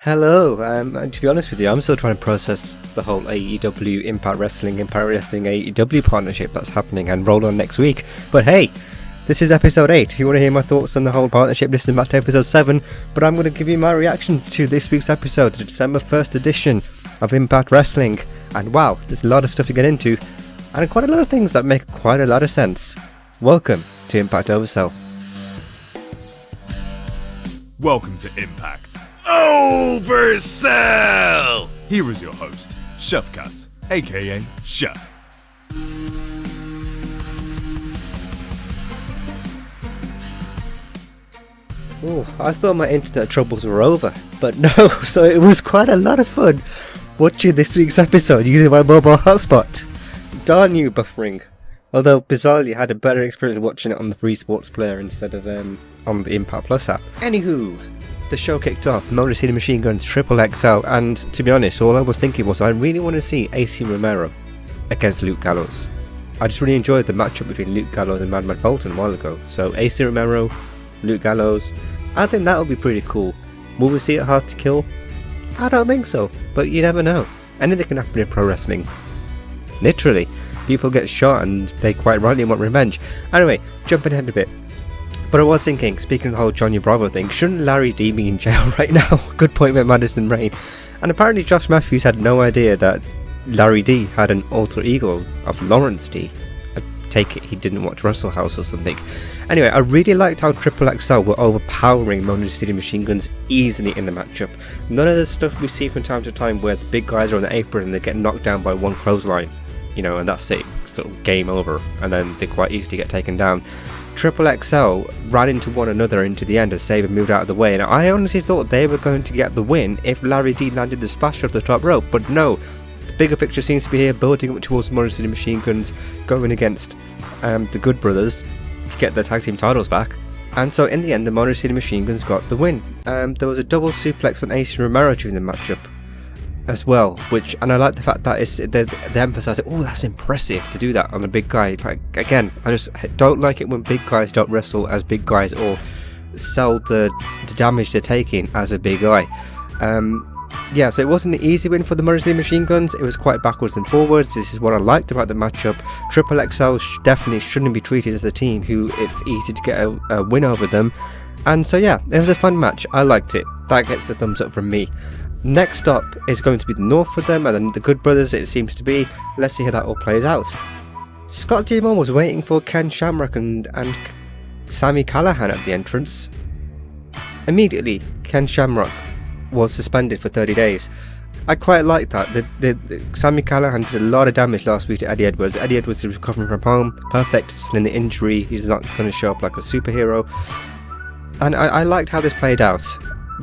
Hello, to be honest with you, I'm still trying to process the whole AEW, Impact Wrestling AEW partnership that's happening and roll on next week. But hey, this is episode 8. If you want to hear my thoughts on the whole partnership, listen back to episode 7. But I'm going to give you my reactions to this week's episode, the December 1st edition of Impact Wrestling. And wow, there's a lot of stuff to get into, and quite a lot of things that make quite a lot of sense. Welcome to Impact Oversell. Welcome to Impact Oversell! Here is your host, Shafqat, aka Chef. Oh, I thought my internet troubles were over, but no, so it was quite a lot of fun watching this week's episode using my mobile hotspot. Darn you, buffering. Although, bizarrely, I had a better experience watching it on the Free Sports Player instead of on the Impact Plus app. Anywho, the show kicked off, Motor City Machine Guns Triple XL, and to be honest, all I was thinking was I really want to see AC Romero against Luke Gallows. I just really enjoyed the matchup between Luke Gallows and Madman Fulton a while ago. So AC Romero, Luke Gallows, I think that'll be pretty cool. Will we see it hard to kill? I don't think so, but you never know. Anything can happen in pro wrestling. Literally, people get shot and they quite rightly want revenge. Anyway, jumping ahead a bit. But I was thinking, speaking of the whole Johnny Bravo thing, shouldn't Larry D be in jail right now? Good point with Madison Rain. And apparently Josh Matthews had no idea that Larry D had an alter ego of Lawrence D. I take it he didn't watch Wrestle House or something. Anyway, I really liked how Triple XL were overpowering Motor City Machine Guns easily in the matchup. None of the stuff we see from time to time where the big guys are on the apron and they get knocked down by one clothesline, and that's it, sort of game over, and then they quite easily get taken down. Triple XL ran into one another into the end as Sabre moved out of the way, and I honestly thought they were going to get the win if Larry D landed the splash off the top rope, but no. The bigger picture seems to be here, building up towards Motor City Machine Guns going against the Good Brothers to get their tag team titles back. And so in the end, the Motor City Machine Guns got the win. There was a double suplex on AC Romero during the matchup as well, and I like the fact that they emphasise it. Oh, that's impressive to do that on a big guy. Like, again, I just don't like it when big guys don't wrestle as big guys or sell the damage they're taking as a big guy. Yeah, so it wasn't an easy win for the Motor City Machine Guns. It was quite backwards and forwards. This is what I liked about the matchup. Triple XL definitely shouldn't be treated as a team who it's easy to get a win over them. And so yeah, it was a fun match. I liked it. That gets the thumbs up from me. Next up is going to be the North for them, and then the Good Brothers it seems to be. Let's see how that all plays out. Scott D'Amore was waiting for Ken Shamrock and Sami Callihan at the entrance. Immediately, Ken Shamrock was suspended for 30 days. I quite like that. The Sami Callihan did a lot of damage last week to Eddie Edwards. Eddie Edwards is recovering from home, perfect, still in the injury. He's not going to show up like a superhero. And I liked how this played out.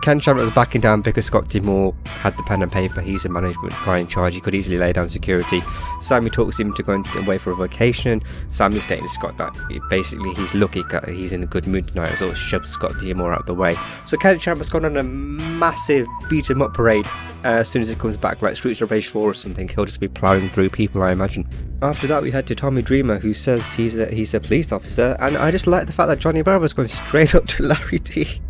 Ken Shamrock was backing down because Scott D'Amore had the pen and paper. He's a management guy in charge. He could easily lay down security. Sami talks him to going away for a vacation. Sami's stating to Scott that basically he's lucky he's in a good mood tonight, as well as shoves Scott D'Amore out of the way. So Ken Shamrock's gone on a massive beat 'em up parade. As soon as he comes back, like Streets of Rage 4 or something, he'll just be ploughing through people, I imagine. After that, we head to Tommy Dreamer, who says he's a police officer, and I just like the fact that Johnny Bravo's going straight up to Larry D.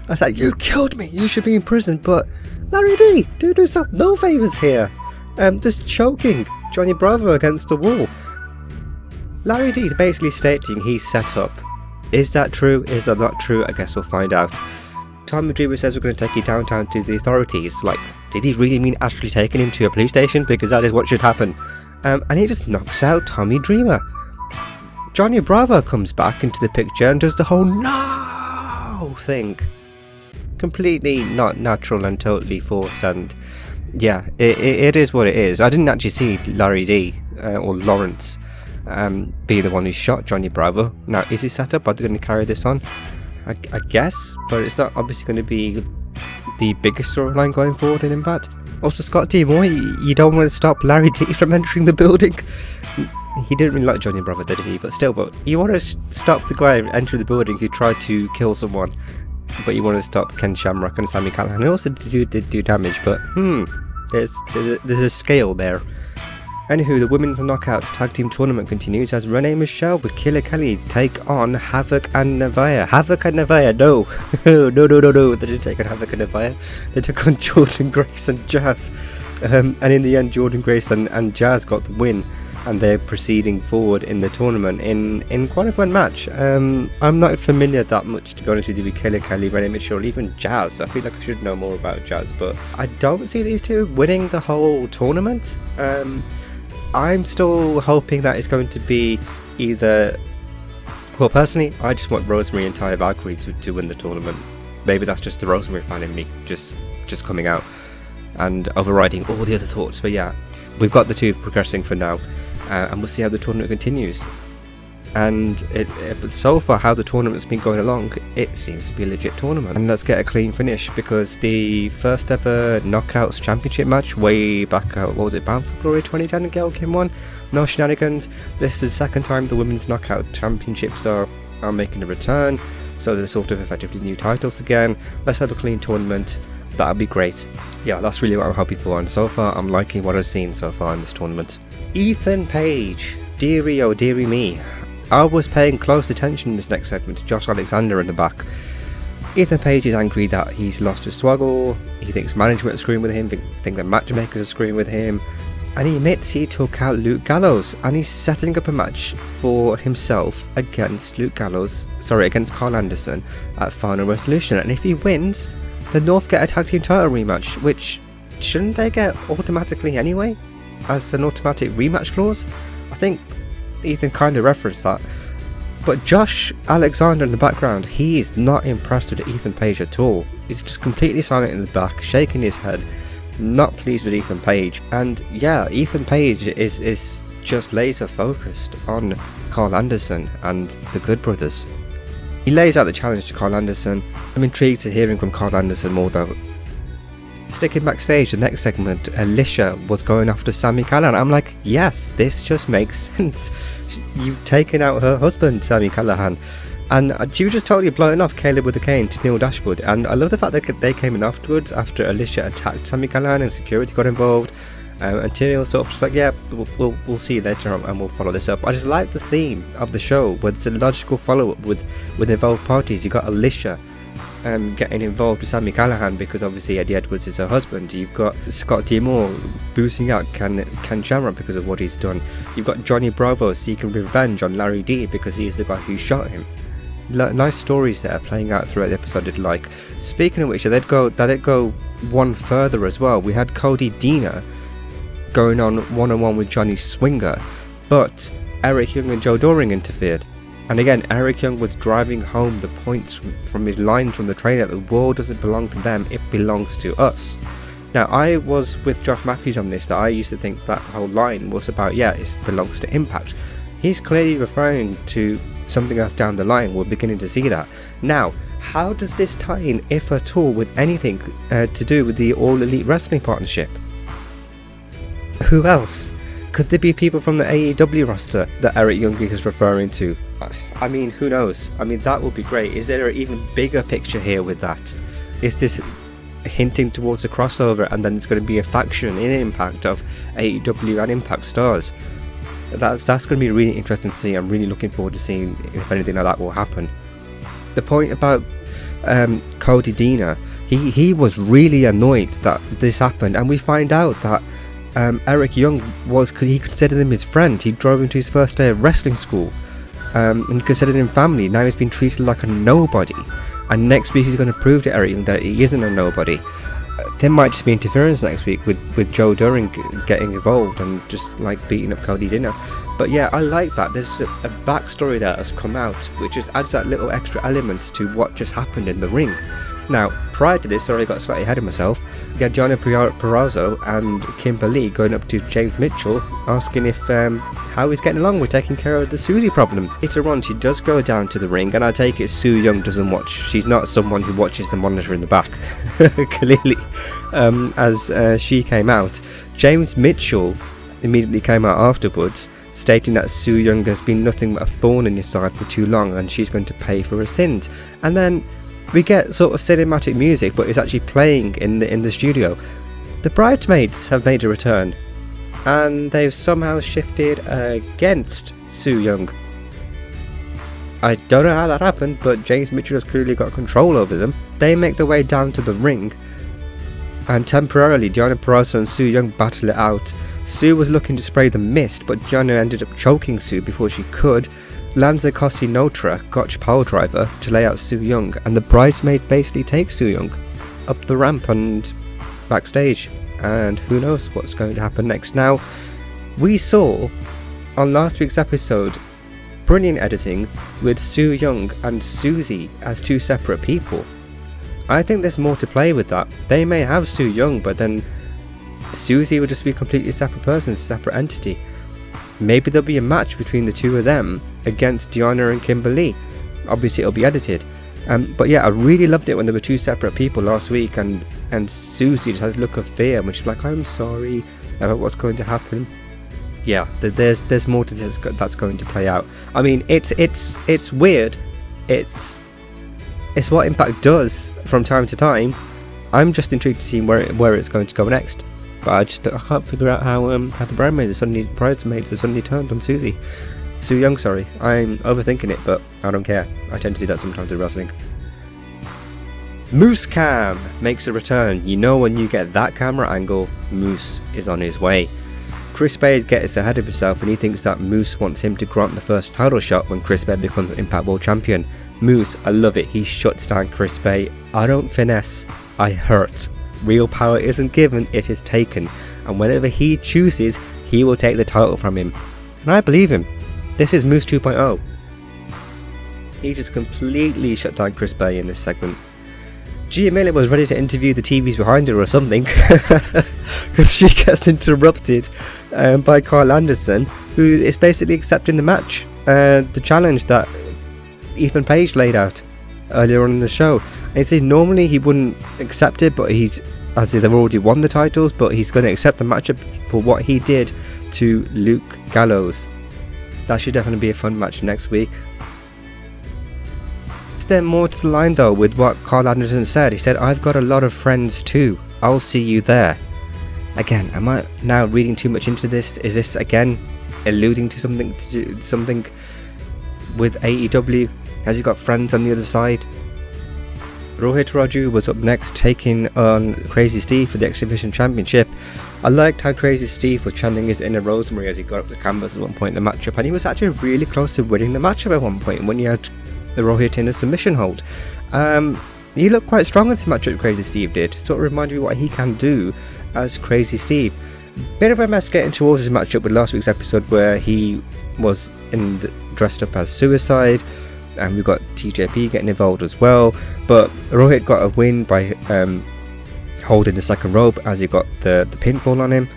I was like, you killed me, you should be in prison, but Larry D, do yourself no favours here. Just choking Johnny Bravo against the wall. Larry D is basically stating he's set up. Is that true? Is that not true? I guess we'll find out. Tommy Dreamer says we're going to take you downtown to the authorities. Like, did he really mean actually taking him to a police station? Because that is what should happen. And he just knocks out Tommy Dreamer. Johnny Bravo comes back into the picture and does the whole no thing. Completely not natural and totally forced, and yeah, it is what it is. I didn't actually see Larry D or Lawrence be the one who shot Johnny Bravo. Now, is he set up? Are they going to carry this on? I guess, but it's not obviously going to be the biggest storyline going forward in Impact. Also, Scott D'Amore, you don't want to stop Larry D from entering the building. He didn't really like Johnny Bravo, did he? But still, you want to stop the guy entering the building who tried to kill someone. But you want to stop Ken Shamrock and Sami Callihan. They also did do damage, but there's a scale there. Anywho, the Women's Knockouts Tag Team Tournament continues as Renee Michelle with Killer Kelly take on Havoc and Nevaeh. Havoc and Nevaeh, no. No. They didn't take on Havoc and Nevaeh. They took on Jordynne Grace and Jazz. And in the end, Jordynne Grace and Jazz got the win. And they're proceeding forward in the tournament in quite a fun match. I'm not familiar that much, to be honest with you, with Killer Kelly, Renee Mitchell, even Jazz. I feel like I should know more about Jazz, but I don't see these two winning the whole tournament. I'm still hoping that it's going to be either... Well, personally, I just want Rosemary and Taya Valkyrie to win the tournament. Maybe that's just the Rosemary fan in me just coming out and overriding all the other thoughts. But yeah, we've got the two progressing for now. And we'll see how the tournament continues. And but so far, how the tournament's been going along, it seems to be a legit tournament. And let's get a clean finish, because the first ever Knockouts Championship match way back, what was it, Bound for Glory 2010, Gail Kim won. No shenanigans. This is the second time the Women's Knockout Championships are making a return, so they're sort of effectively new titles again. Let's have a clean tournament. That'd be great. Yeah, that's really what I'm hoping for, and so far I'm liking what I've seen so far in this tournament. Ethan Page, dearie oh dearie me. I was paying close attention in this next segment to Josh Alexander in the back. Ethan Page is angry that he's lost his swaggle. He thinks management are screwing with him, think the matchmakers are screwing with him, and he admits he took out Luke Gallows, and he's setting up a match for himself against against Carl Anderson at Final Resolution. And if he wins, the North get a tag team title rematch, which shouldn't they get automatically anyway, as an automatic rematch clause? I think Ethan kind of referenced that. But Josh Alexander in the background, he is not impressed with Ethan Page at all. He's just completely silent in the back, shaking his head, not pleased with Ethan Page. And yeah, Ethan Page is just laser focused on Carl Anderson and the Good Brothers. He lays out the challenge to Carl Anderson. I'm intrigued to hearing from Carl Anderson more though. Sticking backstage, the next segment, Alicia was going after Sami Callihan. I'm like, yes, this just makes sense. You've taken out her husband, Sami Callihan, and she was just totally blowing off Caleb with a cane to Neil Dashwood. And I love the fact that they came in afterwards after Alicia attacked Sami Callihan and security got involved. And Neil sort of just like, yeah, we'll see you later and we'll follow this up. I just like the theme of the show, where it's a logical follow-up with involved parties. You got Alicia getting involved with Sami Callihan because obviously Eddie Edwards is her husband. You've got Scott D'Amore boosting out Ken Shamrock because of what he's done. You've got Johnny Bravo seeking revenge on Larry D because he's the guy who shot him. Nice stories there playing out throughout the episode, I'd like. Speaking of which, they'd go one further as well. We had Cody Deaner going on one-on-one with Johnny Swinger, but Eric Young and Joe Doring interfered. And again, Eric Young was driving home the points from his lines from the trainer that the world doesn't belong to them, it belongs to us. Now, I was with Josh Matthews on this, that I used to think that whole line was about, yeah, it belongs to Impact. He's clearly referring to something else down the line. We're beginning to see that. Now, how does this tie in, if at all, with anything to do with the All Elite Wrestling Partnership? Who else? Could there be people from the AEW roster that Eric Young is referring to? I mean, who knows? I mean, that would be great. Is there an even bigger picture here with that? Is this hinting towards a crossover, and then there's going to be a faction in Impact of AEW and Impact stars? That's going to be really interesting to see. I'm really looking forward to seeing if anything like that will happen. The point about Cody Deaner, he was really annoyed that this happened, and we find out that Eric Young he considered him his friend. He drove him to his first day of wrestling school, and considered him family. Now he's been treated like a nobody, and next week he's going to prove to Eric Young that he isn't a nobody. There might just be interference next week with Joe Doring getting involved and just like beating up Cody Deaner. But yeah, I like that. There's a backstory that has come out which just adds that little extra element to what just happened in the ring. Now, prior to this, sorry, I got slightly ahead of myself. We had Gianna Perazzo and Kimberly going up to James Mitchell, asking if how he's getting along with taking care of the Susie problem. Later on, she does go down to the ring, and I take it Sue Young doesn't watch. She's not someone who watches the monitor in the back, clearly. As she came out, James Mitchell immediately came out afterwards, stating that Sue Young has been nothing but a thorn in his side for too long, and she's going to pay for her sins. And then we get sort of cinematic music, but it's actually playing in the studio. The bridesmaids have made a return. and they've somehow shifted against Su Yung. I don't know how that happened, but James Mitchell has clearly got control over them. They make their way down to the ring, and temporarily Deonna Purrazzo and Su Yung battle it out. Su was looking to spray the mist, but Deonna ended up choking Su before she could. Lands a Kosi Notra, Gotch Power Driver, to lay out Su Yung, and the bridesmaid basically takes Su Yung up the ramp and backstage, and who knows what's going to happen next. Now, we saw on last week's episode brilliant editing with Su Yung and Susie as two separate people. I think there's more to play with that. They may have Su Yung, but then Susie would just be a completely separate person, separate entity. Maybe there'll be a match between the two of them against Deonna and Kimberly. Obviously it'll be edited. But yeah, I really loved it when there were two separate people last week, and Susie just has a look of fear when she's like, I'm sorry about what's going to happen. Yeah, there's more to this that's going to play out. I mean, it's weird. It's what Impact does from time to time. I'm just intrigued to see where it's going to go next. But I can't figure out how the bridesmaids have suddenly turned on Su Yung, sorry. I'm overthinking it, but I don't care. I tend to do that sometimes in wrestling. Moose Cam makes a return. You know, when you get that camera angle, Moose is on his way. Chris Bay gets ahead of himself, and he thinks that Moose wants him to grant the first title shot when Chris Bay becomes Impact World Champion. Moose, I love it. He shuts down Chris Bay. I don't finesse, I hurt. Real power isn't given, it is taken. And whenever he chooses, he will take the title from him. And I believe him. This is Moose 2.0. He just completely shut down Chris Bay in this segment. Gia Miller was ready to interview the TVs behind her or something, because she gets interrupted by Carl Anderson, who is basically accepting the match, the challenge that Ethan Page laid out earlier on in the show. And he said normally he wouldn't accept it, but as they've already won the titles, but he's going to accept the matchup for what he did to Luke Gallows. That should definitely be a fun match next week. Is there more to the line though with what Carl Anderson said? He said, I've got a lot of friends too. I'll see you there. Again, am I now reading too much into this? Is this again alluding to something with AEW? Has he got friends on the other side? Rohit Raju was up next, taking on Crazy Steve for the X Division Championship. I liked how Crazy Steve was chanting his inner Rosemary as he got up the canvas at one point in the matchup, and he was actually really close to winning the matchup at one point when he had the Rohit in a submission hold. He looked quite strong in this matchup, Crazy Steve did. Sort of reminded me what he can do as Crazy Steve. Bit of a mess getting towards his matchup with last week's episode where he was dressed up as Suicide, and we've got TJP getting involved as well, but Rohit got a win by holding the second rope as he got the pinfall on him.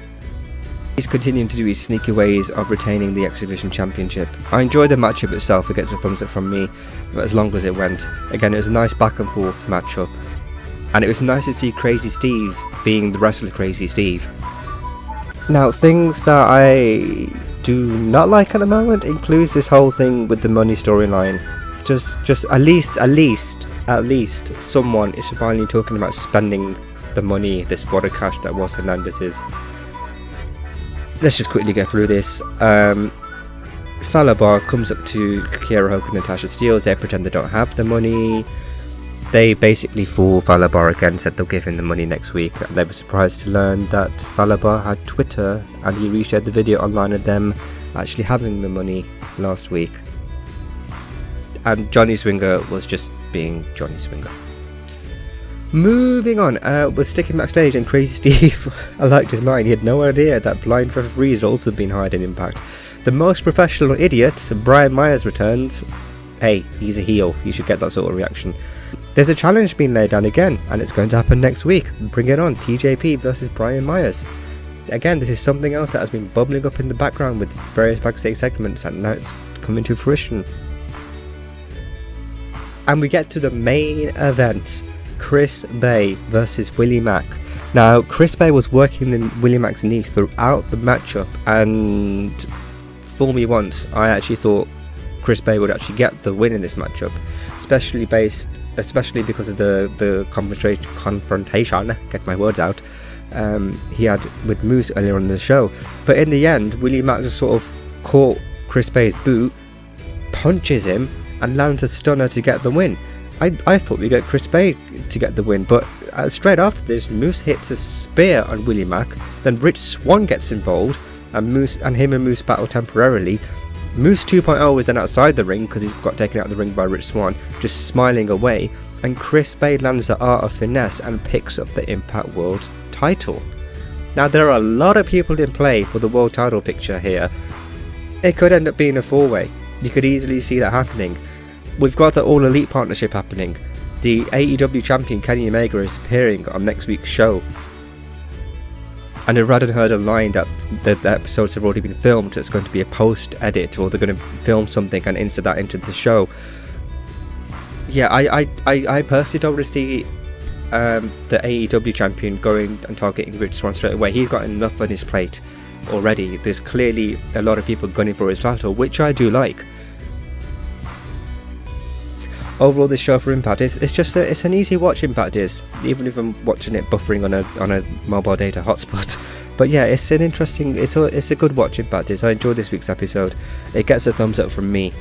He's continuing to do his sneaky ways of retaining the X Division Championship. I enjoyed the matchup itself, it gets a thumbs up from me, but as long as it went. Again, it was a nice back and forth matchup, and it was nice to see Crazy Steve being the wrestler Crazy Steve. Now, things that I do not like at the moment includes this whole thing with the money storyline. Just at least someone is finally talking about spending the money, this wad of cash that was Hernandez's. Let's just quickly get through this. Fallah Bar comes up to Kiera Hogan and Natasha Steele. They pretend they don't have the money. They basically fool Fallah Bar again, said they'll give him the money next week. They were surprised to learn that Fallah Bar had Twitter, and he reshared the video online of them actually having the money last week. And Johnny Swinger was just being Johnny Swinger. Moving on, we're sticking backstage, and Crazy Steve, I liked his line. He had no idea that blind referees had also been hired in Impact. The most professional idiot, Brian Myers, returns. Hey, he's a heel. You should get that sort of reaction. There's a challenge being laid down again, and it's going to happen next week. Bring it on, TJP versus Brian Myers. Again, this is something else that has been bubbling up in the background with various backstage segments, and now it's coming to fruition. And we get to the main event, Chris Bay versus Willie Mack. Now, Chris Bay was working Willie Mack's knee throughout the matchup, and fool me once, I actually thought Chris Bay would actually get the win in this matchup, especially based especially because of the confrontation, get my words out, he had with Moose earlier on in the show. But in the end, Willie Mack just sort of caught Chris Bay's boot, punches him, and lands a stunner to get the win. I thought we'd get Chris Bay to get the win, but straight after this, Moose hits a spear on Willie Mack. Then Rich Swann gets involved, and him and Moose battle temporarily. Moose 2.0 was then outside the ring because he's got taken out of the ring by Rich Swann, just smiling away. And Chris Bay lands the Art of Finesse and picks up the Impact World title. Now there are a lot of people in play for the world title picture here. It could end up being a 4-way. You could easily see that happening. We've got the All Elite partnership happening. The AEW champion Kenny Omega is appearing on next week's show. And I've read and heard online that the episodes have already been filmed, so it's going to be a post-edit, or they're going to film something and insert that into the show. Yeah, I personally don't want to see the AEW champion going and targeting Rich Swann straight away. He's got enough on his plate already. There's clearly a lot of people gunning for his title, which I do like. Overall, this show for Impact it's an easy watch. Impact is, even if I'm watching it buffering on a mobile data hotspot. But yeah, it's an interesting, it's a good watch. Impact is. I enjoyed this week's episode. It gets a thumbs up from me.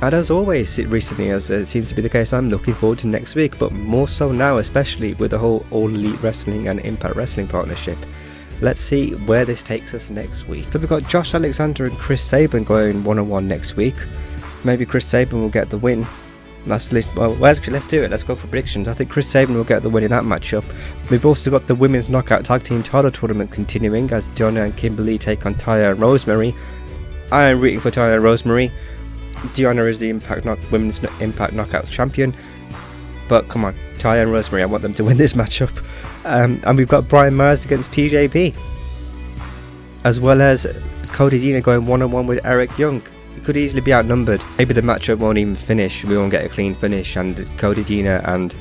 And as always, recently, as it seems to be the case, I'm looking forward to next week, but more so now, especially with the whole All Elite Wrestling and Impact Wrestling partnership. Let's see where this takes us next week. So we've got Josh Alexander and Chris Sabin going one-on-one next week. Maybe Chris Sabin will get the win. Well, actually, let's do it. Let's go for predictions. I think Chris Sabin will get the win in that matchup. We've also got the Women's Knockout Tag Team Title Tournament continuing as Diona and Kimberly take on Taya and Rosemary. I am rooting for Taya and Rosemary. Diona is the Women's Impact Knockouts champion. But come on, Taya and Rosemary, I want them to win this matchup. And we've got Brian Myers against TJP. As well as Cody Deaner going one-on-one with Eric Young. It could easily be outnumbered. Maybe the matchup won't even finish. We won't get a clean finish, and Cody Deaner and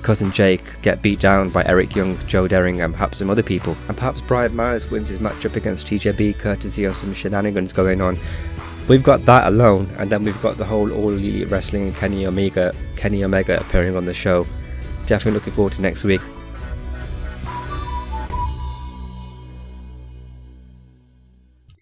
Cousin Jake get beat down by Eric Young, Joe Daring, and perhaps some other people. And perhaps Brian Myers wins his matchup against TJP courtesy of some shenanigans going on. We've got that alone, and then we've got the whole All Elite Wrestling and Kenny Omega appearing on the show. Definitely looking forward to next week.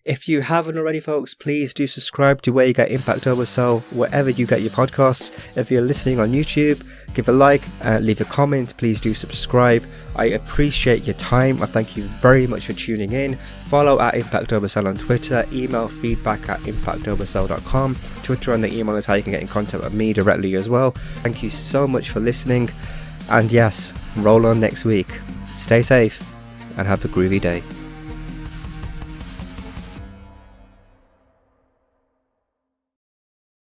If you haven't already, folks, please do subscribe to where you get Impact Oversell, wherever you get your podcasts. If you're listening on YouTube, give a like, leave a comment, please do subscribe. I appreciate your time. I thank you very much for tuning in. Follow at Impact Oversell on Twitter, email feedback at impactoversell.com. Twitter and the email is how you can get in contact with me directly as well. Thank you so much for listening, and yes, roll on next week. Stay safe and have a groovy day.